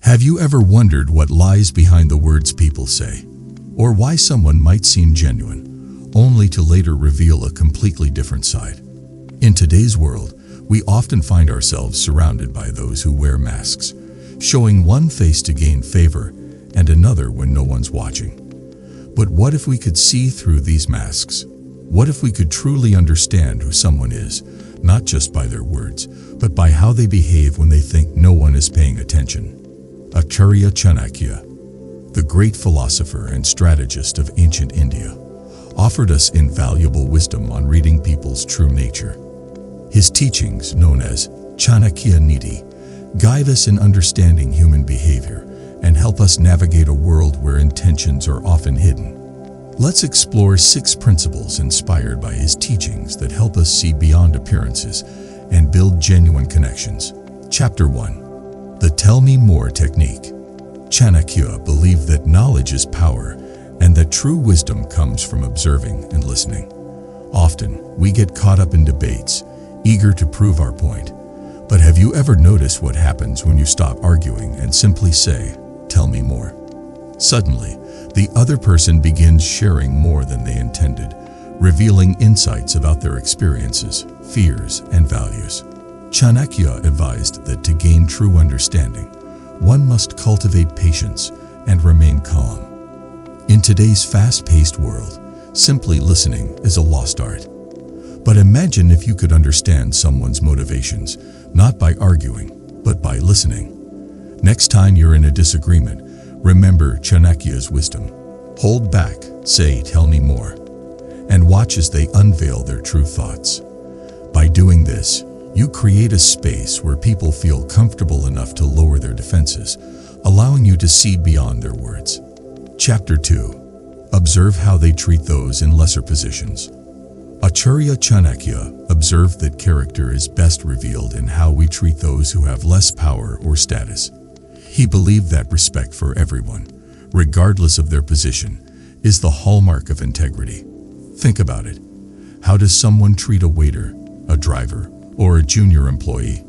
Have you ever wondered what lies behind the words people say? Or why someone might seem genuine, only to later reveal a completely different side? In today's world, we often find ourselves surrounded by those who wear masks, showing one face to gain favor and another when no one's watching. But what if we could see through these masks? What if we could truly understand who someone is, not just by their words, but by how they behave when they think no one is paying attention? Acharya Chanakya, the great philosopher and strategist of ancient India, offered us invaluable wisdom on reading people's true nature. His teachings, known as Chanakya Niti, guide us in understanding human behavior and help us navigate a world where intentions are often hidden. Let's explore 6 principles inspired by his teachings that help us see beyond appearances and build genuine connections. Chapter 1. The Tell Me More Technique. Chanakya believed that knowledge is power and that true wisdom comes from observing and listening. Often, we get caught up in debates, eager to prove our point. But have you ever noticed what happens when you stop arguing and simply say, "Tell me more"? Suddenly, the other person begins sharing more than they intended, revealing insights about their experiences, fears, and values. Chanakya advised that to gain true understanding, one must cultivate patience and remain calm. In today's fast-paced world, simply listening is a lost art. But imagine if you could understand someone's motivations, not by arguing, but by listening. Next time you're in a disagreement, remember Chanakya's wisdom. Hold back, say, "Tell me more," and watch as they unveil their true thoughts. By doing this, you create a space where people feel comfortable enough to lower their defenses, allowing you to see beyond their words. Chapter 2. Observe how they treat those in lesser positions. Acharya Chanakya observed that character is best revealed in how we treat those who have less power or status. He believed that respect for everyone, regardless of their position, is the hallmark of integrity. Think about it. How does someone treat a waiter, a driver, or a junior employee?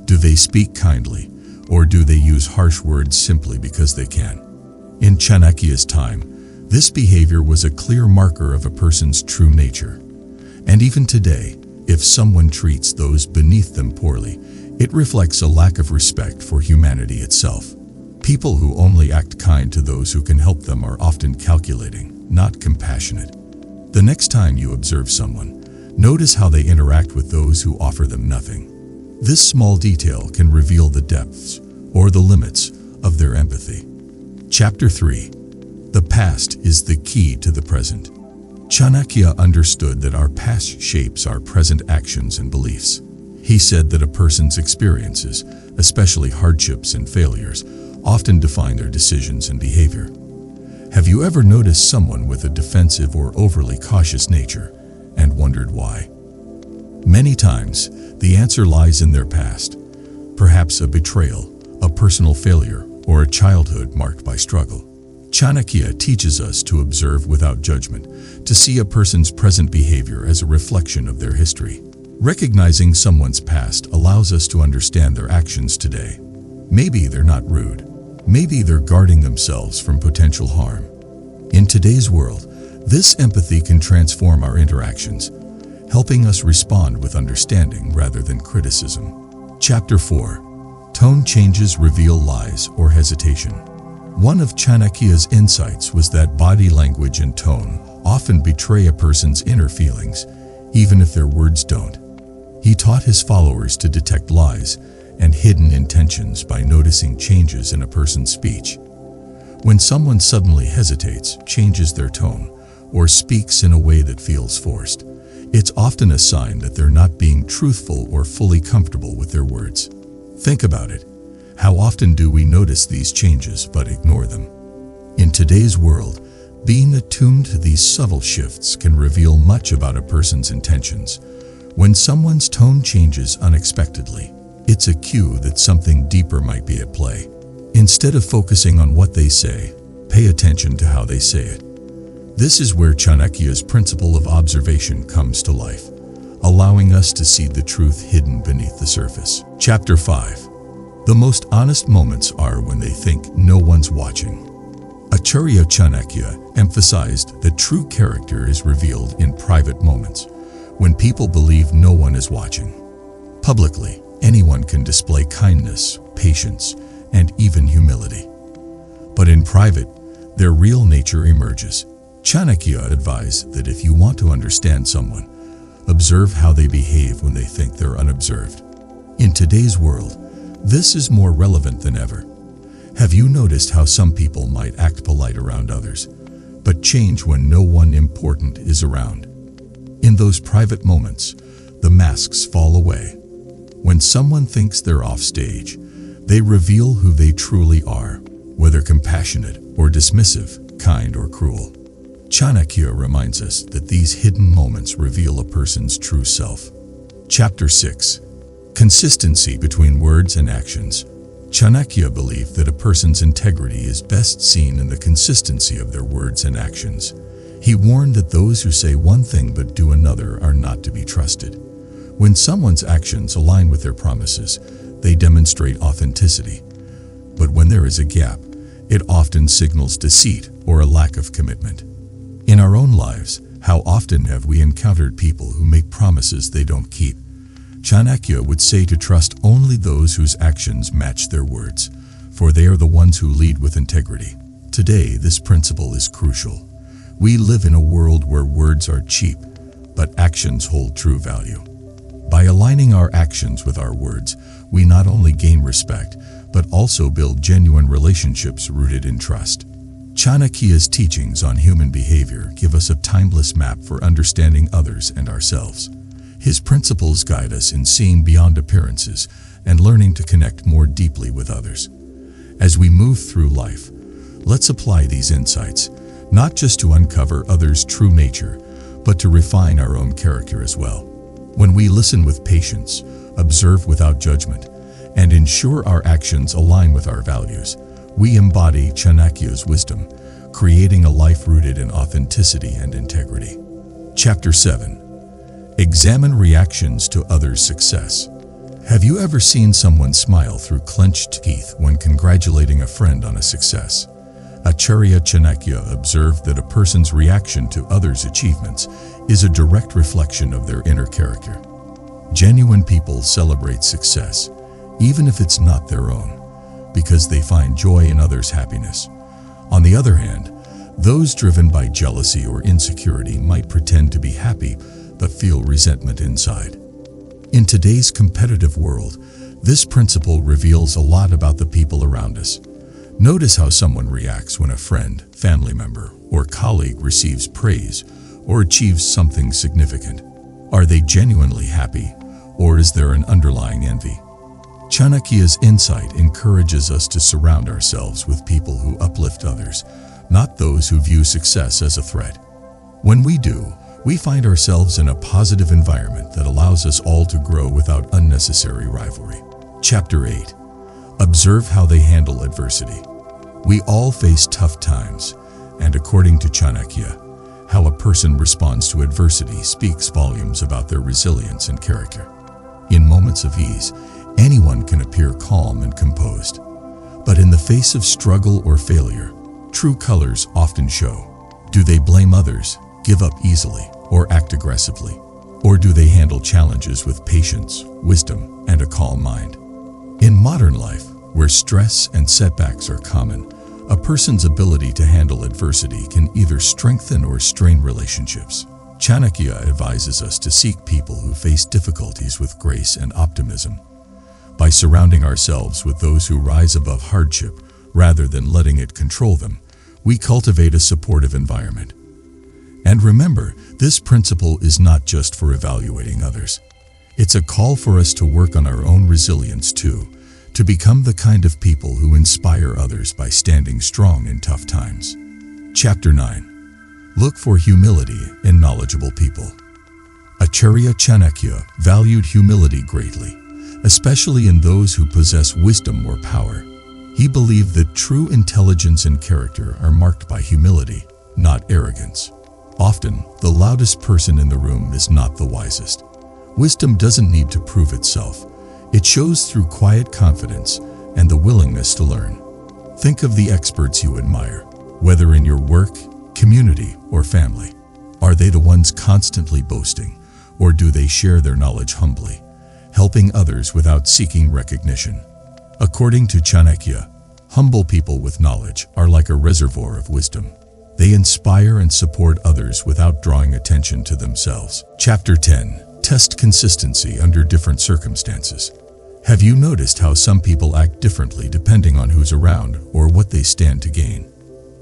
Do they speak kindly, or do they use harsh words simply because they can? In Chanakya's time, this behavior was a clear marker of a person's true nature. And even today, if someone treats those beneath them poorly, it reflects a lack of respect for humanity itself. People who only act kind to those who can help them are often calculating, not compassionate. The next time you observe someone, notice how they interact with those who offer them nothing. This small detail can reveal the depths or the limits of their empathy. Chapter 3. The past is the key to the present. Chanakya understood that our past shapes our present actions and beliefs. He said that a person's experiences, especially hardships and failures, often define their decisions and behavior. Have you ever noticed someone with a defensive or overly cautious nature and wondered why? Many times, the answer lies in their past. Perhaps a betrayal, a personal failure, or a childhood marked by struggle. Chanakya teaches us to observe without judgment, to see a person's present behavior as a reflection of their history. Recognizing someone's past allows us to understand their actions today. Maybe they're not rude. Maybe they're guarding themselves from potential harm. In today's world, this empathy can transform our interactions, helping us respond with understanding rather than criticism. Chapter 4. Tone changes reveal lies or hesitation. One of Chanakya's insights was that body language and tone often betray a person's inner feelings, even if their words don't. He taught his followers to detect lies and hidden intentions by noticing changes in a person's speech. When someone suddenly hesitates, changes their tone, or speaks in a way that feels forced, it's often a sign that they're not being truthful or fully comfortable with their words. Think about it. How often do we notice these changes but ignore them? In today's world, being attuned to these subtle shifts can reveal much about a person's intentions. When someone's tone changes unexpectedly, it's a cue that something deeper might be at play. Instead of focusing on what they say, pay attention to how they say it. This is where Chanakya's principle of observation comes to life, allowing us to see the truth hidden beneath the surface. Chapter 5. The most honest moments are when they think no one's watching. Acharya Chanakya emphasized that true character is revealed in private moments, when people believe no one is watching. Publicly, anyone can display kindness, patience, and even humility. But in private, their real nature emerges. Chanakya advised that if you want to understand someone, observe how they behave when they think they're unobserved. In today's world, this is more relevant than ever. Have you noticed how some people might act polite around others, but change when no one important is around? In those private moments, the masks fall away. When someone thinks they're off stage, they reveal who they truly are, whether compassionate or dismissive, kind or cruel. Chanakya reminds us that these hidden moments reveal a person's true self. Chapter 6. Consistency between words and actions. Chanakya believed that a person's integrity is best seen in the consistency of their words and actions. He warned that those who say one thing but do another are not to be trusted. When someone's actions align with their promises, they demonstrate authenticity. But when there is a gap, it often signals deceit or a lack of commitment. In our own lives, how often have we encountered people who make promises they don't keep? Chanakya would say to trust only those whose actions match their words, for they are the ones who lead with integrity. Today, this principle is crucial. We live in a world where words are cheap, but actions hold true value. By aligning our actions with our words, we not only gain respect, but also build genuine relationships rooted in trust. Chanakya's teachings on human behavior give us a timeless map for understanding others and ourselves. His principles guide us in seeing beyond appearances and learning to connect more deeply with others. As we move through life, let's apply these insights, not just to uncover others' true nature, but to refine our own character as well. When we listen with patience, observe without judgment, and ensure our actions align with our values, we embody Chanakya's wisdom, creating a life rooted in authenticity and integrity. Chapter 7. Examine reactions to others' success. Have you ever seen someone smile through clenched teeth when congratulating a friend on a success? Acharya Chanakya observed that a person's reaction to others' achievements is a direct reflection of their inner character. Genuine people celebrate success, even if it's not their own, because they find joy in others' happiness. On the other hand, those driven by jealousy or insecurity might pretend to be happy, but feel resentment inside. In today's competitive world, this principle reveals a lot about the people around us. Notice how someone reacts when a friend, family member, or colleague receives praise or achieves something significant. Are they genuinely happy, or is there an underlying envy? Chanakya's insight encourages us to surround ourselves with people who uplift others, not those who view success as a threat. When we do, we find ourselves in a positive environment that allows us all to grow without unnecessary rivalry. Chapter 8. Observe how they handle adversity. We all face tough times, and according to Chanakya, how a person responds to adversity speaks volumes about their resilience and character. In moments of ease, anyone can appear calm and composed. But in the face of struggle or failure, true colors often show. Do they blame others, give up easily, or act aggressively? Or do they handle challenges with patience, wisdom, and a calm mind? In modern life, where stress and setbacks are common, a person's ability to handle adversity can either strengthen or strain relationships. Chanakya advises us to seek people who face difficulties with grace and optimism. By surrounding ourselves with those who rise above hardship rather than letting it control them, we cultivate a supportive environment. And remember, this principle is not just for evaluating others. It's a call for us to work on our own resilience too, to become the kind of people who inspire others by standing strong in tough times. Chapter 9. Look for humility in knowledgeable people. Acharya Chanakya valued humility greatly, especially in those who possess wisdom or power. He believed that true intelligence and character are marked by humility, not arrogance. Often, the loudest person in the room is not the wisest. Wisdom doesn't need to prove itself. It shows through quiet confidence, and the willingness to learn. Think of the experts you admire, whether in your work, community, or family. Are they the ones constantly boasting, or do they share their knowledge humbly, helping others without seeking recognition? According to Chanakya, humble people with knowledge are like a reservoir of wisdom. They inspire and support others without drawing attention to themselves. Chapter 10. Test consistency under different circumstances. Have you noticed how some people act differently depending on who's around or what they stand to gain?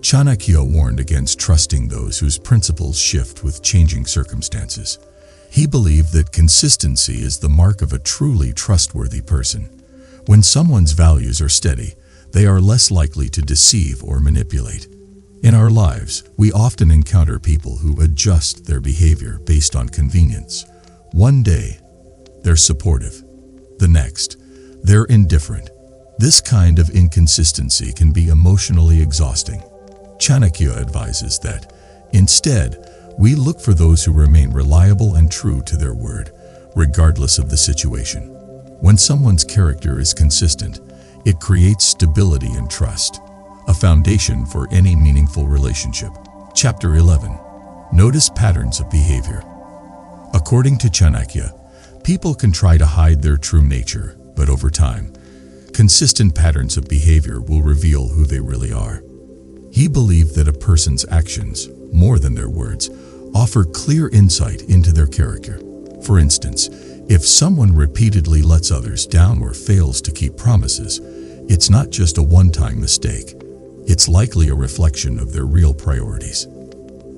Chanakya warned against trusting those whose principles shift with changing circumstances. He believed that consistency is the mark of a truly trustworthy person. When someone's values are steady, they are less likely to deceive or manipulate. In our lives, we often encounter people who adjust their behavior based on convenience. One day, they're supportive. The next, they're indifferent. This kind of inconsistency can be emotionally exhausting. Chanakya advises that, instead, we look for those who remain reliable and true to their word, regardless of the situation. When someone's character is consistent, it creates stability and trust, a foundation for any meaningful relationship. Chapter 11. Notice patterns of behavior. According to Chanakya, people can try to hide their true nature, but over time, consistent patterns of behavior will reveal who they really are. He believed that a person's actions, more than their words, offer clear insight into their character. For instance, if someone repeatedly lets others down or fails to keep promises, it's not just a one-time mistake. It's likely a reflection of their real priorities.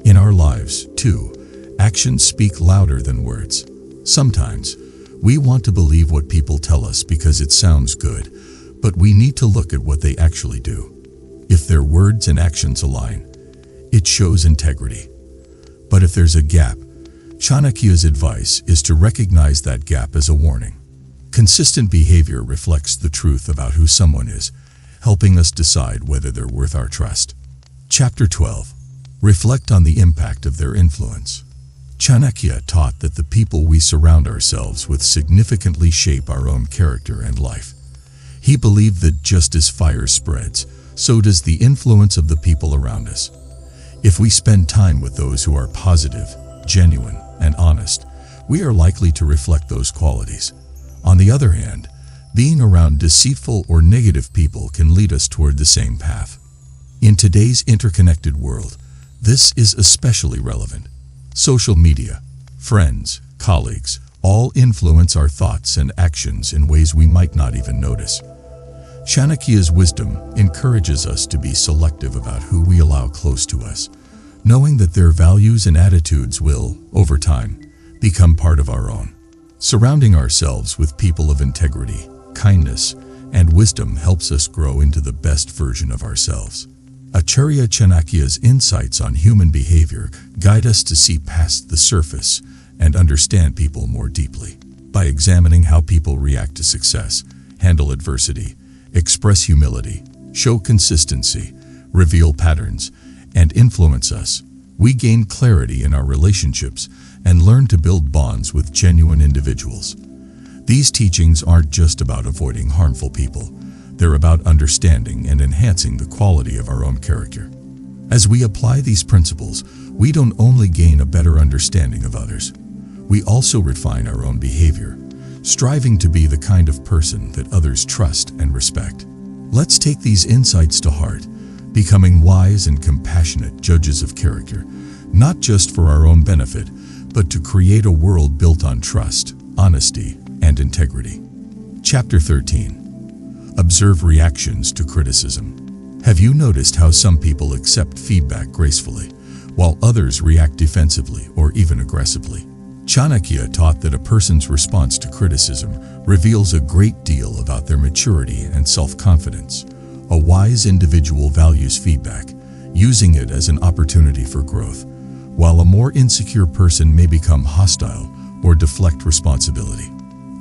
In our lives, too, actions speak louder than words. Sometimes, we want to believe what people tell us because it sounds good, but we need to look at what they actually do. If their words and actions align, it shows integrity. But if there's a gap, Chanakya's advice is to recognize that gap as a warning. Consistent behavior reflects the truth about who someone is, helping us decide whether they're worth our trust. Chapter 12. Reflect on the impact of their influence. Chanakya taught that the people we surround ourselves with significantly shape our own character and life. He believed that just as fire spreads, so does the influence of the people around us. If we spend time with those who are positive, genuine, and honest, we are likely to reflect those qualities. On the other hand, being around deceitful or negative people can lead us toward the same path. In today's interconnected world, this is especially relevant. Social media, friends, colleagues, all influence our thoughts and actions in ways we might not even notice. Chanakya's wisdom encourages us to be selective about who we allow close to us, knowing that their values and attitudes will, over time, become part of our own. Surrounding ourselves with people of integrity, kindness, and wisdom helps us grow into the best version of ourselves. Acharya Chanakya's insights on human behavior guide us to see past the surface and understand people more deeply. By examining how people react to success, handle adversity, express humility, show consistency, reveal patterns, and influence us, we gain clarity in our relationships and learn to build bonds with genuine individuals. These teachings aren't just about avoiding harmful people. They're about understanding and enhancing the quality of our own character. As we apply these principles, we don't only gain a better understanding of others, we also refine our own behavior, striving to be the kind of person that others trust and respect. Let's take these insights to heart, becoming wise and compassionate judges of character, not just for our own benefit, but to create a world built on trust, honesty, and integrity. Chapter 13. Observe reactions to criticism. Have you noticed how some people accept feedback gracefully, while others react defensively or even aggressively? Chanakya taught that a person's response to criticism reveals a great deal about their maturity and self-confidence. A wise individual values feedback, using it as an opportunity for growth, while a more insecure person may become hostile or deflect responsibility.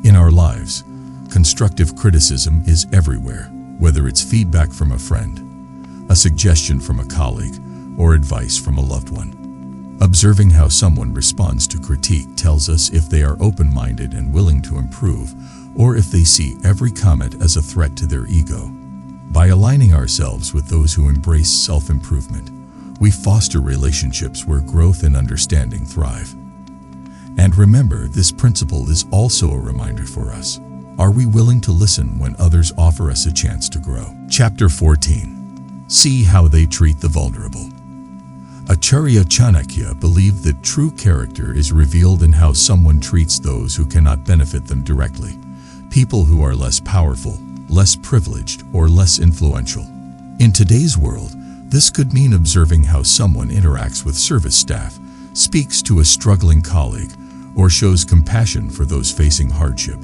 In our lives, constructive criticism is everywhere, whether it's feedback from a friend, a suggestion from a colleague, or advice from a loved one. Observing how someone responds to critique tells us if they are open-minded and willing to improve, or if they see every comment as a threat to their ego. By aligning ourselves with those who embrace self-improvement, we foster relationships where growth and understanding thrive. And remember, this principle is also a reminder for us. Are we willing to listen when others offer us a chance to grow? Chapter 14. See how they treat the vulnerable. Acharya Chanakya believed that true character is revealed in how someone treats those who cannot benefit them directly. People who are less powerful, less privileged, or less influential. In today's world, this could mean observing how someone interacts with service staff, speaks to a struggling colleague, or shows compassion for those facing hardship.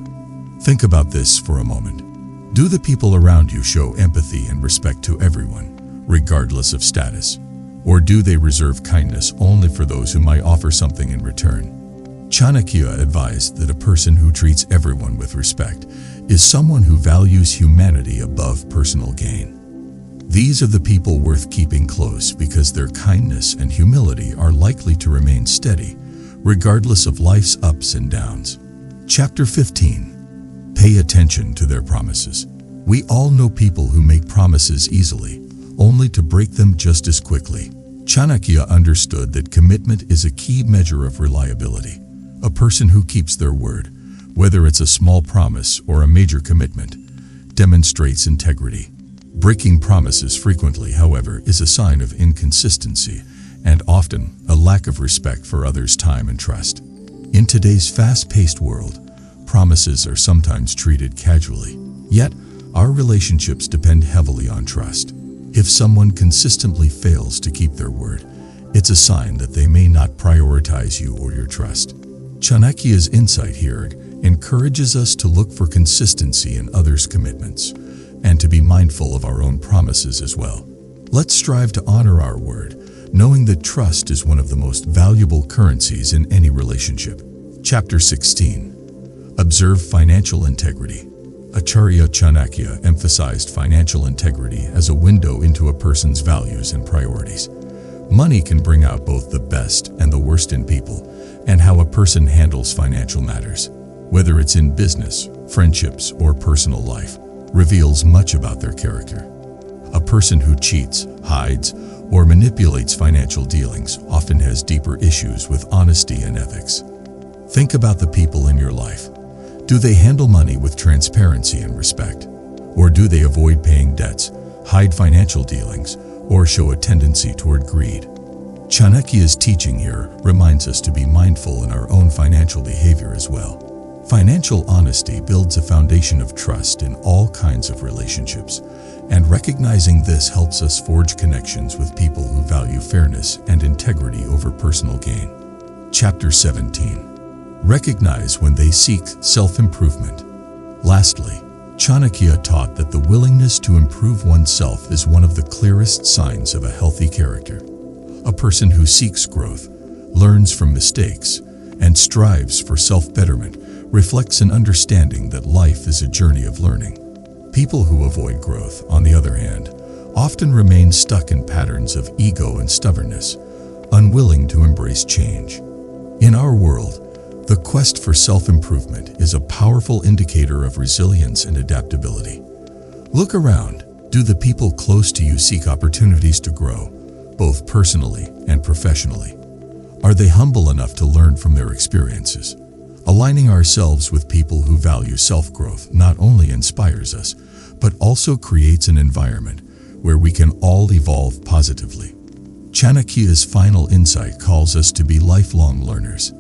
Think about this for a moment. Do the people around you show empathy and respect to everyone, regardless of status? Or do they reserve kindness only for those who might offer something in return? Chanakya advised that a person who treats everyone with respect is someone who values humanity above personal gain. These are the people worth keeping close because their kindness and humility are likely to remain steady, regardless of life's ups and downs. Chapter 15. Pay attention to their promises. We all know people who make promises easily, only to break them just as quickly. Chanakya understood that commitment is a key measure of reliability. A person who keeps their word, whether it's a small promise or a major commitment, demonstrates integrity. Breaking promises frequently, however, is a sign of inconsistency and often a lack of respect for others' time and trust. In today's fast-paced world, promises are sometimes treated casually. Yet, our relationships depend heavily on trust. If someone consistently fails to keep their word, it's a sign that they may not prioritize you or your trust. Chanakya's insight here encourages us to look for consistency in others' commitments and to be mindful of our own promises as well. Let's strive to honor our word, knowing that trust is one of the most valuable currencies in any relationship. Chapter 16. Observe financial integrity. Acharya Chanakya emphasized financial integrity as a window into a person's values and priorities. Money can bring out both the best and the worst in people, and how a person handles financial matters, whether it's in business, friendships, or personal life, reveals much about their character. A person who cheats, hides, or manipulates financial dealings often has deeper issues with honesty and ethics. Think about the people in your life. Do they handle money with transparency and respect? Or do they avoid paying debts, hide financial dealings, or show a tendency toward greed? Chanakya's teaching here reminds us to be mindful in our own financial behavior as well. Financial honesty builds a foundation of trust in all kinds of relationships, and recognizing this helps us forge connections with people who value fairness and integrity over personal gain. Chapter 17. Recognize when they seek self-improvement. Lastly, Chanakya taught that the willingness to improve oneself is one of the clearest signs of a healthy character. A person who seeks growth, learns from mistakes, and strives for self-betterment reflects an understanding that life is a journey of learning. People who avoid growth, on the other hand, often remain stuck in patterns of ego and stubbornness, unwilling to embrace change. In our world, the quest for self-improvement is a powerful indicator of resilience and adaptability. Look around. Do the people close to you seek opportunities to grow, both personally and professionally? Are they humble enough to learn from their experiences? Aligning ourselves with people who value self-growth not only inspires us, but also creates an environment where we can all evolve positively. Chanakya's final insight calls us to be lifelong learners.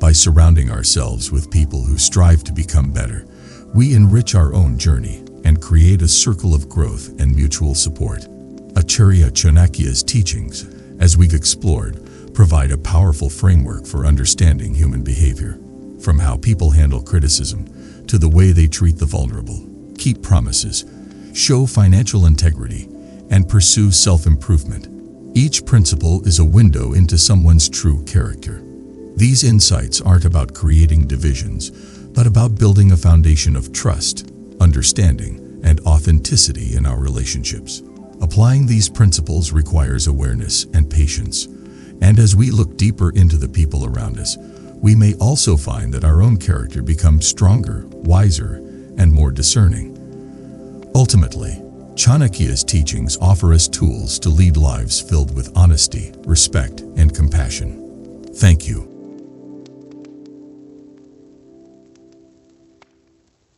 By surrounding ourselves with people who strive to become better, we enrich our own journey and create a circle of growth and mutual support. Acharya Chanakya's teachings, as we've explored, provide a powerful framework for understanding human behavior. From how people handle criticism to the way they treat the vulnerable, keep promises, show financial integrity, and pursue self-improvement. Each principle is a window into someone's true character. These insights aren't about creating divisions, but about building a foundation of trust, understanding, and authenticity in our relationships. Applying these principles requires awareness and patience, And as we look deeper into the people around us, we may also find that our own character becomes stronger, wiser, and more discerning. Ultimately, Chanakya's teachings offer us tools to lead lives filled with honesty, respect, and compassion. Thank you.